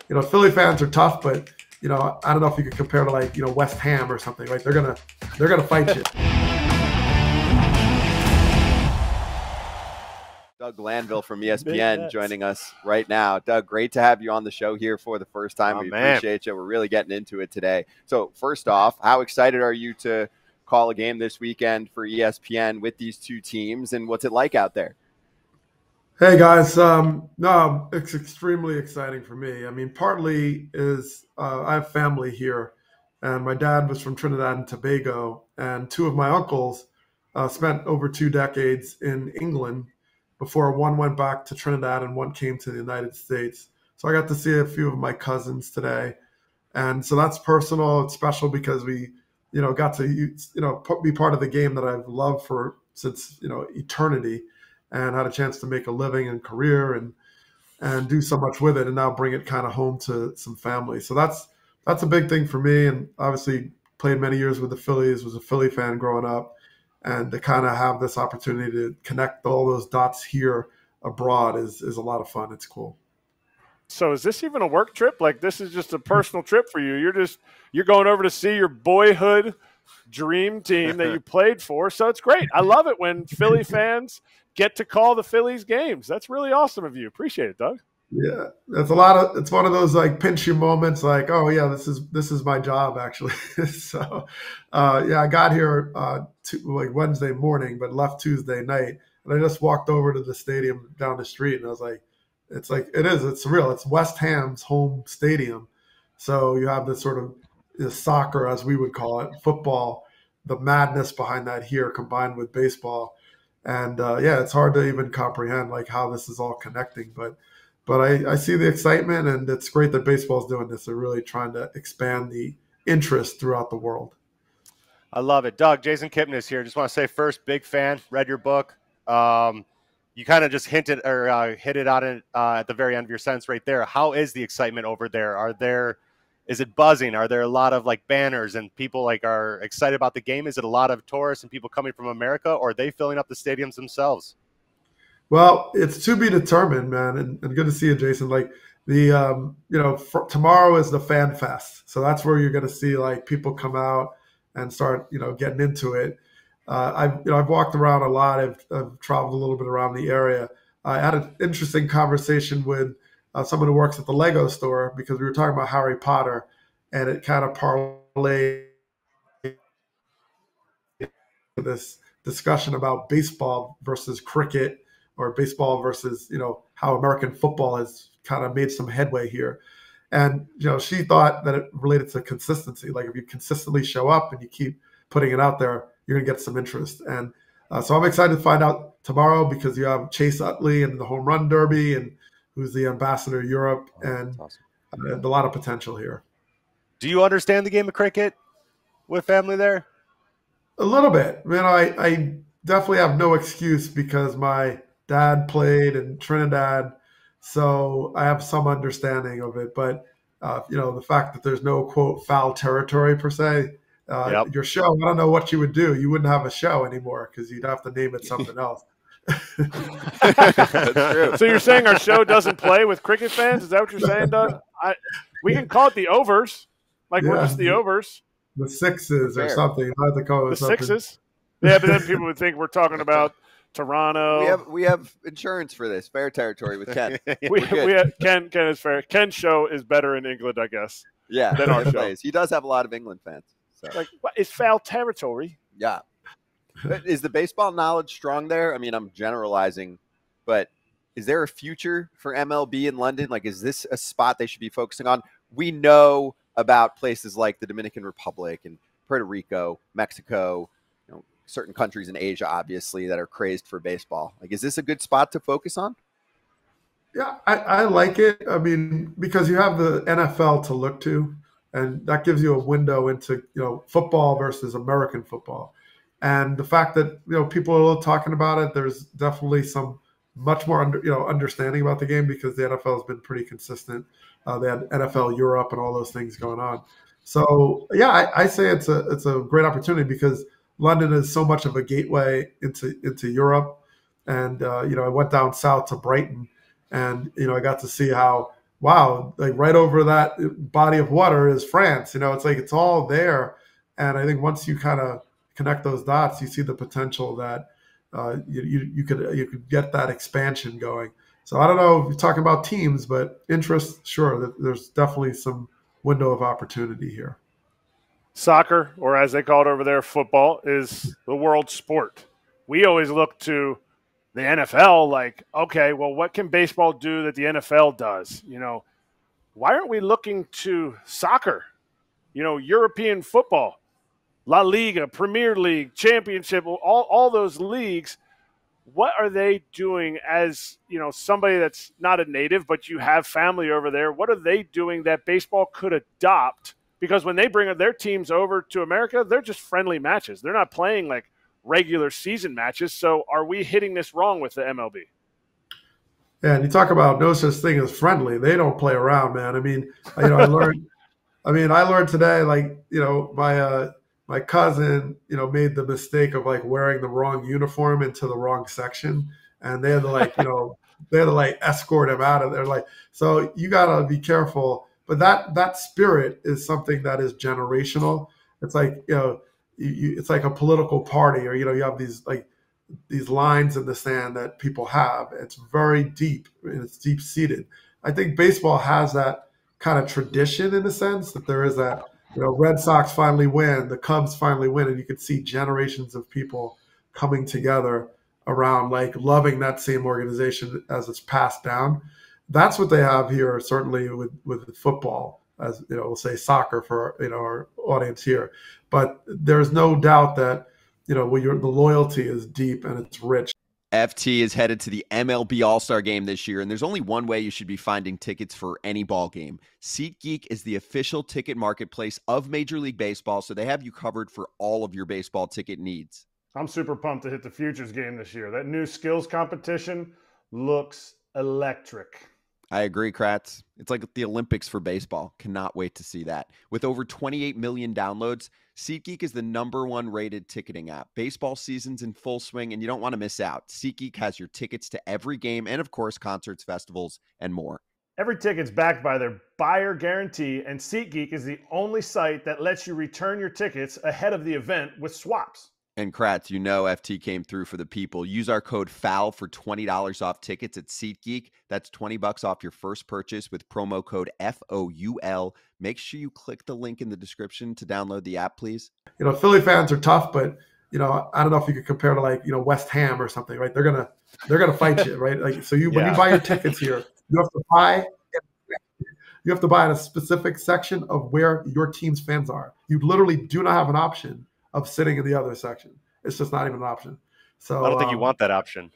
Philly fans are tough, but I don't know if you could compare to like West Ham or something. Like they're gonna fight you. Doug Glanville from ESPN joining us right now. Doug, great to have you on the show here for the first time. We appreciate you. We're really getting into it today. So first off, how excited are you to call a game this weekend for ESPN with these two teams, and what's it like out there? Hey guys, no, it's extremely exciting for me. I mean, partly is I have family here, and my dad was from Trinidad and Tobago, and two of my uncles spent over 2 decades in England before one went back to Trinidad and one came to the United States. So I got to see a few of my cousins today, and so that's personal. It's special because we, got to be part of the game that I've loved for since eternity, and had a chance to make a living and career and do so much with it, and now bring it kind of home to some family. So that's a big thing for me, and obviously played many years with the Phillies, was a Philly fan growing up, and to kind of have this opportunity to connect all those dots here abroad is a lot of fun. It's cool. So is this even a work trip? Like, this is just a personal trip for you? You're going over to see your boyhood dream team that you played for. So it's great. I love it when Philly fans get to call the Phillies games. That's really awesome of you. Appreciate it, Doug. Yeah, it's one of those like pinch you moments, like, oh yeah, this is my job actually. So yeah, I got here like Wednesday morning, but left Tuesday night, and I just walked over to the stadium down the street, and I was like, it's surreal. It's West Ham's home stadium, so you have this sort of soccer, as we would call it, football, the madness behind that here combined with baseball, and yeah, it's hard to even comprehend like how this is all connecting, but I see the excitement, and it's great that baseball's doing this. They're really trying to expand the interest throughout the world. I love it. Doug, Jason Kipnis here. Just want to say first, big fan, read your book. You kind of just hinted or hit it on it at the very end of your sentence right there. How is the excitement over there? Is it buzzing? Are there a lot of like banners and people like are excited about the game? Is it a lot of tourists and people coming from America, or are they filling up the stadiums themselves? Well, it's to be determined, man, and good to see you, Jason. Like tomorrow is the Fan Fest, so that's where you're going to see like people come out and start, getting into it. I've walked around a lot. I've traveled a little bit around the area. I had an interesting conversation with someone who works at the Lego store because we were talking about Harry Potter, and it kind of parlayed this discussion about baseball versus cricket, or baseball versus, how American football has kind of made some headway here. And, she thought that it related to consistency. Like if you consistently show up and you keep putting it out there, you're going to get some interest. And so I'm excited to find out tomorrow because you have Chase Utley and the Home Run Derby, and who's the ambassador of Europe, and a lot of potential here. Do you understand the game of cricket with family there? A little bit. Man, I definitely have no excuse because my dad played in Trinidad, so I have some understanding of it. But the fact that there's no quote foul territory per se, your show, I don't know what you would do. You wouldn't have a show anymore because you'd have to name it something else. That's true. So you're saying our show doesn't play with cricket fans? Is that what you're saying, Doug? We can call it the overs, like we're just the overs, the sixes or something. I have to call it the something. Sixes. Yeah, but then people would think we're talking about Toronto. We have insurance for this. Fair territory with Ken. we have, Ken is fair. Ken's show is better in England, I guess. Yeah, than our show. He does have a lot of England fans. So. Like, what is foul territory? Yeah. Is the baseball knowledge strong there? I mean, I'm generalizing, but is there a future for MLB in London? Like, is this a spot they should be focusing on? We know about places like the Dominican Republic and Puerto Rico, Mexico, certain countries in Asia, obviously, that are crazed for baseball. Like, is this a good spot to focus on? Yeah, I like it. I mean, because you have the NFL to look to, and that gives you a window into, football versus American football. And the fact that, people are talking about it, there's definitely some much more understanding about the game because the NFL has been pretty consistent. They had NFL Europe and all those things going on. So yeah, I say it's a great opportunity because London is so much of a gateway into Europe. And I went down south to Brighton, and I got to see how wow, like right over that body of water is France. It's like it's all there. And I think once you kind of connect those dots, you see the potential that you could get that expansion going. So I don't know if you're talking about teams, but interest, sure, there's definitely some window of opportunity here. Soccer, or as they call it over there, football, is the world sport. We always look to the NFL like, okay, well, what can baseball do that the NFL does? Why aren't we looking to soccer? European football, La Liga, Premier League, Championship, all those leagues. What are they doing as, somebody that's not a native, but you have family over there? What are they doing that baseball could adopt? Because when they bring their teams over to America, they're just friendly matches. They're not playing like regular season matches. So are we hitting this wrong with the MLB? Yeah, and you talk about no such thing as friendly. They don't play around, man. I mean, I learned. I learned today, like, my cousin, made the mistake of like wearing the wrong uniform into the wrong section, and they had to like, they had to like escort him out of there. Like, so you gotta be careful. But that spirit is something that is generational. It's like, it's like a political party, or you have these lines in the sand that people have. It's very deep and it's deep seated. I think baseball has that kind of tradition in the sense that there is that, Red Sox finally win, the Cubs finally win, and you could see generations of people coming together around like loving that same organization as it's passed down. That's what they have here, certainly with football, as we'll say soccer for our audience here. But there's no doubt that the loyalty is deep and it's rich. FT is headed to the MLB All-Star Game this year, and there's only one way you should be finding tickets for any ball game. SeatGeek is the official ticket marketplace of Major League Baseball, so they have you covered for all of your baseball ticket needs. I'm super pumped to hit the Futures game this year. That new skills competition looks electric. I agree, Kratz. It's like the Olympics for baseball. Cannot wait to see that. With over 28 million downloads, SeatGeek is the #1 rated ticketing app. Baseball season's in full swing, and you don't want to miss out. SeatGeek has your tickets to every game and, of course, concerts, festivals, and more. Every ticket's backed by their buyer guarantee, and SeatGeek is the only site that lets you return your tickets ahead of the event with swaps. And Kratz, FT came through for the people. Use our code FOUL for $20 off tickets at SeatGeek. That's $20 off your first purchase with promo code FOUL. Make sure you click the link in the description to download the app, please. Philly fans are tough, but I don't know if you could compare to like West Ham or something, right? They're gonna fight you, right? Like, so when you buy your tickets here, you have to buy in a specific section of where your team's fans are. You literally do not have an option of sitting in the other section. It's just not even an option. So I don't think you want that option.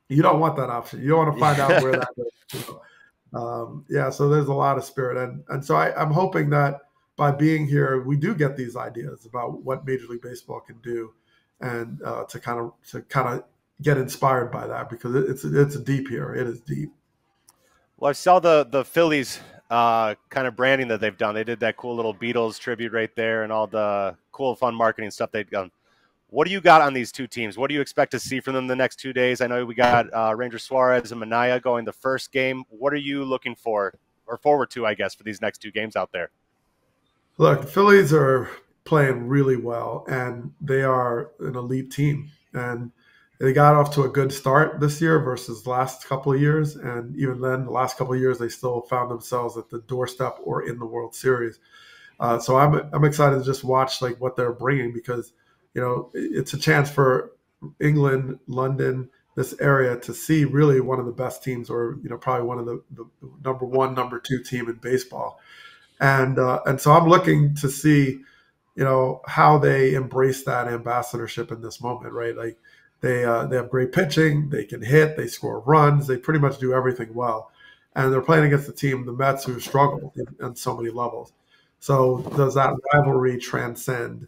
You don't want that option. You don't want to find out where that is. So there's a lot of spirit. And so I'm hoping that by being here, we do get these ideas about what Major League Baseball can do, and to kind of get inspired by that, because it's deep here. It is deep. Well, I saw the Phillies kind of branding that they've done. They did that cool little Beatles tribute right there, and all the cool, fun marketing stuff they've done. What do you got on these two teams? What do you expect to see from them the next 2 days? I know we got Ranger Suarez and Manaea going the first game. What are you looking for, or forward to, I guess, for these next two games out there? Look, the Phillies are playing really well, and they are an elite team. And they got off to a good start this year versus the last couple of years. And even then, the last couple of years, they still found themselves at the doorstep or in the World Series. So I'm excited to just watch like what they're bringing, because it's a chance for England, London, this area to see really one of the best teams, or probably one of the #1, #2 team in baseball. And so I'm looking to see how they embrace that ambassadorship in this moment, right? Like they have great pitching, they can hit, they score runs, they pretty much do everything well. And they're playing against the team, the Mets, who struggle on so many levels. So does that rivalry transcend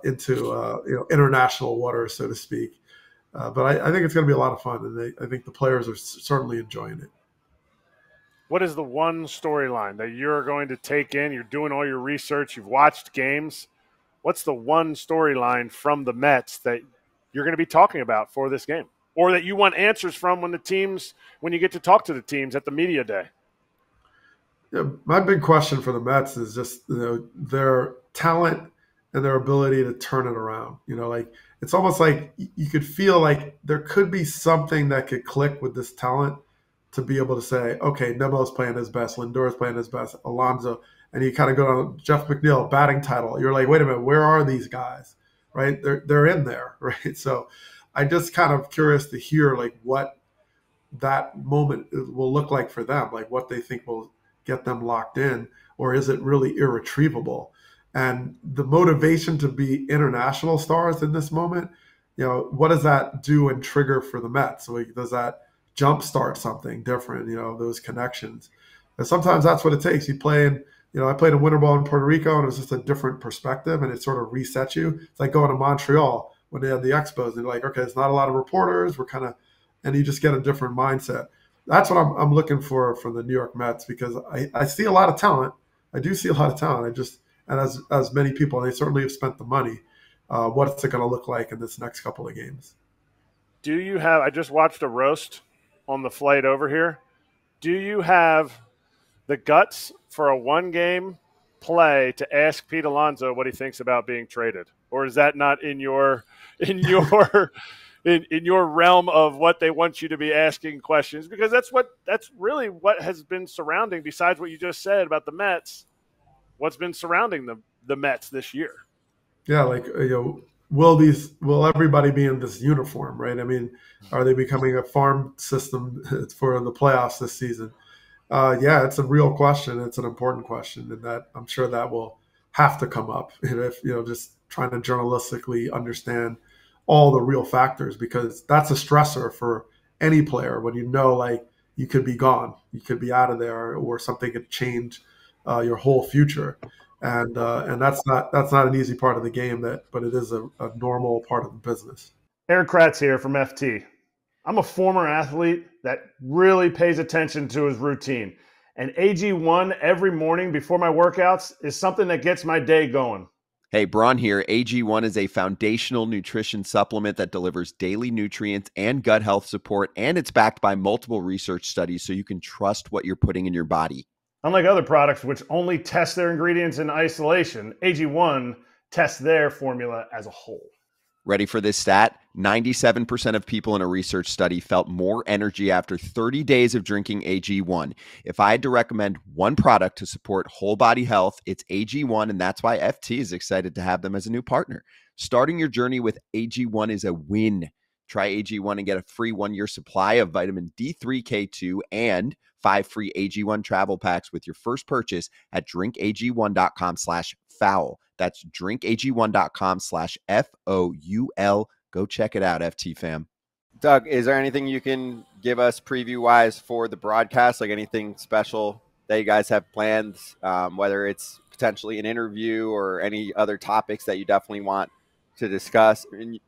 into international waters, so to speak? But I think it's going to be a lot of fun, and I think the players are certainly enjoying it. What is the one storyline that you're going to take in? You're doing all your research. You've watched games. What's the one storyline from the Mets that you're going to be talking about for this game, or that you want answers from when you get to talk to the teams at the media day? Yeah, my big question for the Mets is just their talent and their ability to turn it around. Like it's almost like you could feel like there could be something that could click with this talent to be able to say, okay, Nemo's playing his best, Lindor's playing his best, Alonso, and you kind of go on Jeff McNeil batting title. You're like, wait a minute, where are these guys? Right? They're in there, right? So I just kind of curious to hear like what that moment will look like for them, like what they think will get them locked in, or is it really irretrievable? And the motivation to be international stars in this moment, what does that do and trigger for the Mets? So does that jumpstart something different? Those connections. And sometimes that's what it takes. You play in, I played a winter ball in Puerto Rico, and it was just a different perspective, and it sort of resets you. It's like going to Montreal when they had the Expos, and you're like, okay, it's not a lot of reporters. We're kind of, and you just get a different mindset. That's what I'm looking for from the New York Mets, because I see a lot of talent. I do see a lot of talent. And as many people, they certainly have spent the money. What's it going to look like in this next couple of games? Do you have? I just watched a roast on the flight over here. Do you have the guts for a one-game play to ask Pete Alonso what he thinks about being traded, or is that not in your in your realm of what they want you to be asking questions? Because that's really what has been surrounding, besides what you just said about the Mets, what's been surrounding the Mets this year. Yeah, like will everybody be in this uniform, right? I mean, are they becoming a farm system for the playoffs this season? Yeah, it's a real question. It's an important question, and that I'm sure that will have to come up if just trying to journalistically understand all the real factors, because that's a stressor for any player when like you could be gone, you could be out of there, or something could change your whole future, and that's not an easy part of the game, but it is a normal part of the business. Eric Kratz here from FT. I'm a former athlete that really pays attention to his routine. And AG1 every morning before my workouts is something that gets my day going. Hey, Braun here. AG1 is a foundational nutrition supplement that delivers daily nutrients and gut health support, and it's backed by multiple research studies so you can trust what you're putting in your body. Unlike other products which only test their ingredients in isolation, AG1 tests their formula as a whole. Ready for this stat? 97% of people in a research study felt more energy after 30 days of drinking AG1. If I had to recommend one product to support whole body health, it's AG1, and that's why FT is excited to have them as a new partner. Starting your journey with AG1 is a win. Try AG1 and get a free 1-year supply of vitamin D3, K2, and 5 free AG1 travel packs with your first purchase at drinkag1.com/foul. That's drinkag1.com/FOUL. Go check it out, FT fam. Doug, is there anything you can give us preview-wise for the broadcast? Like anything special that you guys have planned, whether it's potentially an interview or any other topics that you definitely want to discuss? I mean,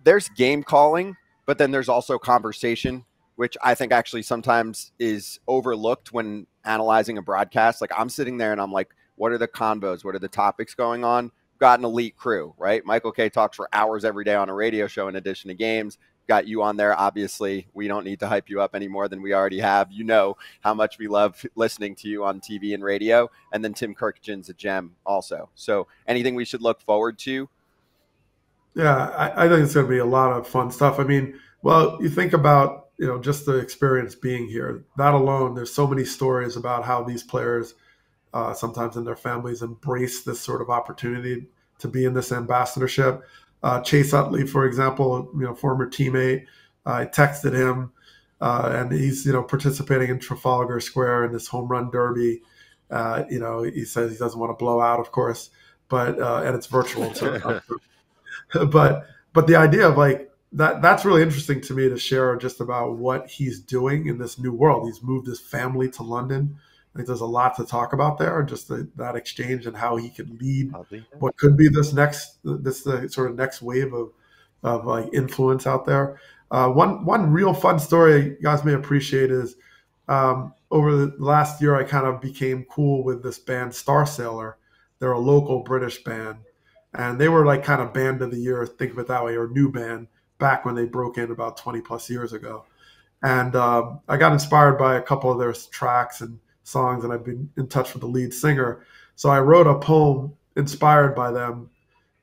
there's game calling, but then there's also conversation, which I think actually sometimes is overlooked when analyzing a broadcast. Like I'm sitting there and I'm like, what are the convos? What are the topics going on? We've got an elite crew, right? Michael K talks for hours every day on a radio show in addition to games. Got you on there. Obviously, we don't need to hype you up any more than we already have. You know how much we love listening to you on TV and radio. And then Tim Kirkjian's a gem also. So anything we should look forward to? Yeah, I think it's going to be a lot of fun stuff. I mean, well, you think about, just the experience being here. That alone, there's so many stories about how these players sometimes in their families embrace this sort of opportunity to be in this ambassadorship. Chase Utley, for example, former teammate, I texted him and he's, participating in Trafalgar Square in this home run derby. He says he doesn't want to blow out, of course, but and it's virtual. So, but the idea of like that's really interesting to me to share just about what he's doing in this new world. He's moved his family to London. I think there's a lot to talk about there, just that exchange and how he could lead what could be this sort of next wave of like influence out there. One real fun story you guys may appreciate is over the last year I kind of became cool with this band Star Sailor. They're a local British band, and they were like kind of band of the year, think of it that way, or new band back when they broke in about 20 plus years ago. And I got inspired by a couple of their tracks and songs, and I've been in touch with the lead singer. So I wrote a poem inspired by them.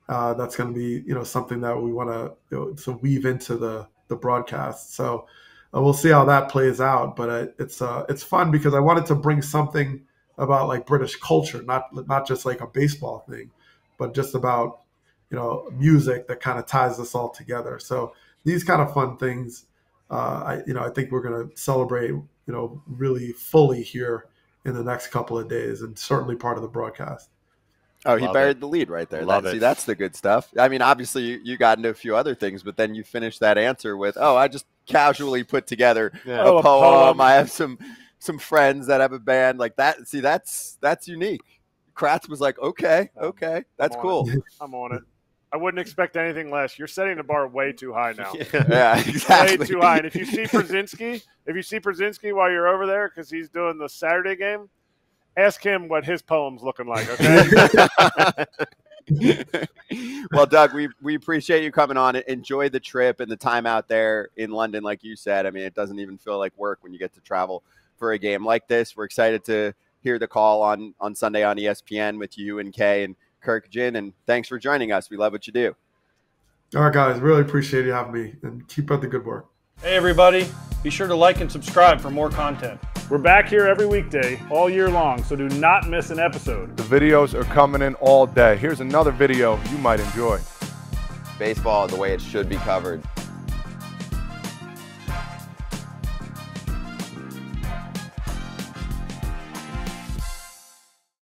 That's going to be, something that we want to weave into the broadcast. So we'll see how that plays out. But it's fun because I wanted to bring something about like British culture, not just like a baseball thing, but just about music that kind of ties us all together. So these kind of fun things, I think we're going to celebrate, really fully here in the next couple of days, and certainly part of the broadcast. Oh, he buried the lead right there. See, that's the good stuff. I mean, obviously you got into a few other things, but then you finished that answer with, I just casually put together a poem. I have some friends that have a band like that. See, that's unique. Kratz was like, okay, that's cool. I'm on it. I wouldn't expect anything less. You're setting the bar way too high now. Yeah, exactly. Way too high. And if you see Brzezinski while you're over there, because he's doing the Saturday game, ask him what his poem's looking like, okay? Well, Doug, we appreciate you coming on. Enjoy the trip and the time out there in London, like you said. I mean, it doesn't even feel like work when you get to travel for a game like this. We're excited to hear the call on Sunday on ESPN with you and Kay and Kirkjian, and thanks for joining us. We love what you do. All right, guys. Really appreciate you having me, and keep up the good work. Hey, everybody. Be sure to like and subscribe for more content. We're back here every weekday, all year long, so do not miss an episode. The videos are coming in all day. Here's another video you might enjoy. Baseball the way it should be covered.